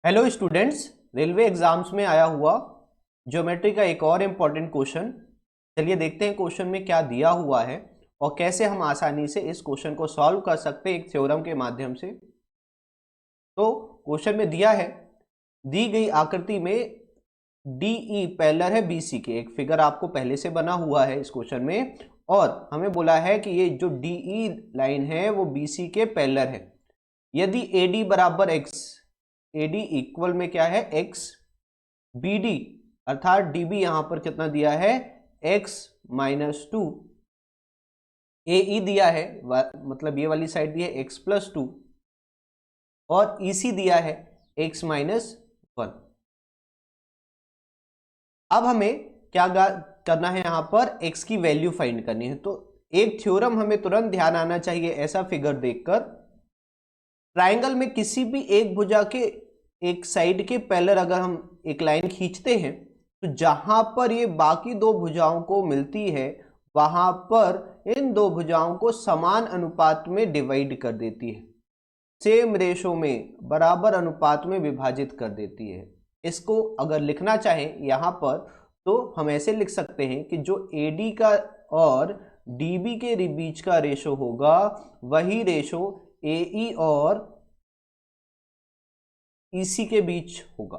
Hello students, railway exams में आया हुआ ज्योमेट्री का एक और इम्पॉर्टेंट क्वेश्चन। चलिए देखते हैं क्वेश्चन में क्या दिया हुआ है और कैसे हम आसानी से इस क्वेश्चन को सॉल्व कर सकते हैं एक थ्योरम के माध्यम से। तो क्वेश्चन में दिया है, दी गई आकृति में डीई पैरेलल है बीसी के। एक फिगर आपको पहले से बना हुआ है इस क्वेश्चन में और हमें बोला है कि ये जो डीई लाइन है वो बीसी के पैरेलल है। यदि एडी बराबर एक्स, एडी इक्वल में क्या है एक्स, बीडी अर्थात डीबी यहां पर कितना दिया है एक्स माइनस टू, एई दिया है मतलब ये वाली साइड दी है एक्स प्लस टू और ईसी दिया है एक्स माइनस वन। अब हमें क्या करना है, यहां पर एक्स की वैल्यू फाइंड करनी है। तो एक थ्योरम हमें तुरंत ध्यान आना चाहिए ऐसा फिगर देखकर। ट्राइंगल में किसी भी एक भुजा के एक साइड के पैरेलल अगर हम एक लाइन खींचते हैं तो जहां पर ये बाकी दो भुजाओं को मिलती है वहां पर इन दो भुजाओं को समान अनुपात में डिवाइड कर देती है, सेम रेशो में बराबर अनुपात में विभाजित कर देती है। इसको अगर लिखना चाहें यहां पर तो हम ऐसे लिख सकते हैं कि जो एडी का और डीबी के बीच का रेशो होगा वही रेशो एई और ईसी के बीच होगा।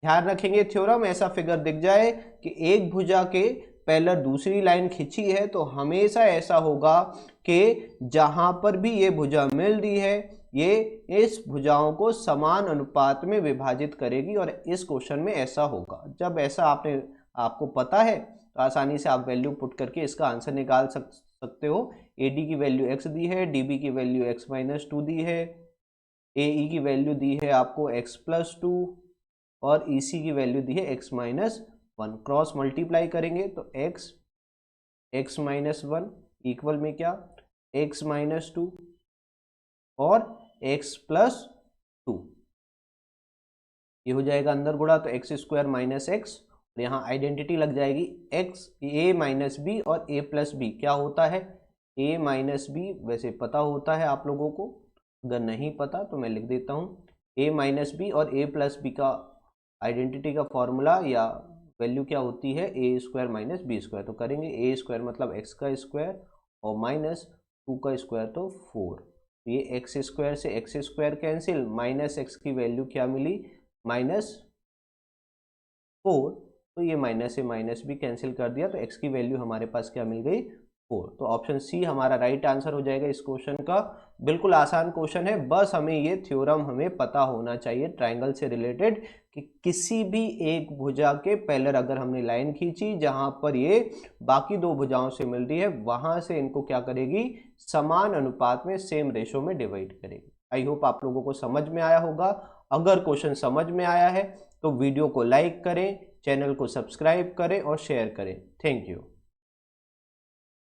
ध्यान रखेंगे थ्योरम ऐसा फिगर दिख जाए कि एक भुजा के पैरेलल दूसरी लाइन खींची है तो हमेशा ऐसा होगा कि जहां पर भी ये भुजा मिल रही है ये इस भुजाओं को समान अनुपात में विभाजित करेगी और इस क्वेश्चन में ऐसा होगा। जब ऐसा आपको पता है तो आसानी से आप वैल्यू पुट करके इसका आंसर निकाल सकते हो। एडी की वैल्यू एक्स दी है, डीबी की वैल्यू एक्स माइनस टू दी है, एई की वैल्यू दी है आपको एक्स प्लस टू और ईसी की वैल्यू दी है x minus one. Cross multiply करेंगे तो एक्स माइनस वन इक्वल में क्या एक्स माइनस टू और एक्स प्लस टू, ये हो जाएगा अंदर गुणा तो एक्स स्क्वायर माइनस एक्स और यहाँ आइडेंटिटी लग जाएगी एक्स ए माइनस बी और ए प्लस बी क्या होता है ए माइनस बी। वैसे पता होता है आप लोगों को, अगर नहीं पता तो मैं लिख देता हूँ ए माइनस बी और ए प्लस बी का आइडेंटिटी का फॉर्मूला या वैल्यू क्या होती है ए स्क्वायर माइनस बी स्क्वायर। तो करेंगे ए स्क्वायर मतलब एक्स का स्क्वायर और माइनस टू का स्क्वायर तो फोर। ये एक्स स्क्वायर से x square cancel, minus x की वैल्यू क्या मिली माइनस फोर, तो ये माइनस से माइनस भी कैंसिल कर दिया तो एक्स की वैल्यू हमारे पास क्या मिल गई फोर। तो ऑप्शन सी हमारा राइट आंसर हो जाएगा इस क्वेश्चन का। बिल्कुल आसान क्वेश्चन है, बस हमें ये थ्योरम हमें पता होना चाहिए ट्राइंगल से रिलेटेड कि किसी भी एक भुजा के पैरेलल अगर हमने लाइन खींची जहां पर ये बाकी दो भुजाओं से मिल रही है वहां से इनको क्या करेगी समान अनुपात में सेम रेशो में डिवाइड करेगी। आई होप आप लोगों को समझ में आया होगा। अगर क्वेश्चन समझ में आया है तो वीडियो को लाइक करें, चैनल को सब्सक्राइब करें और शेयर करें। Thank you.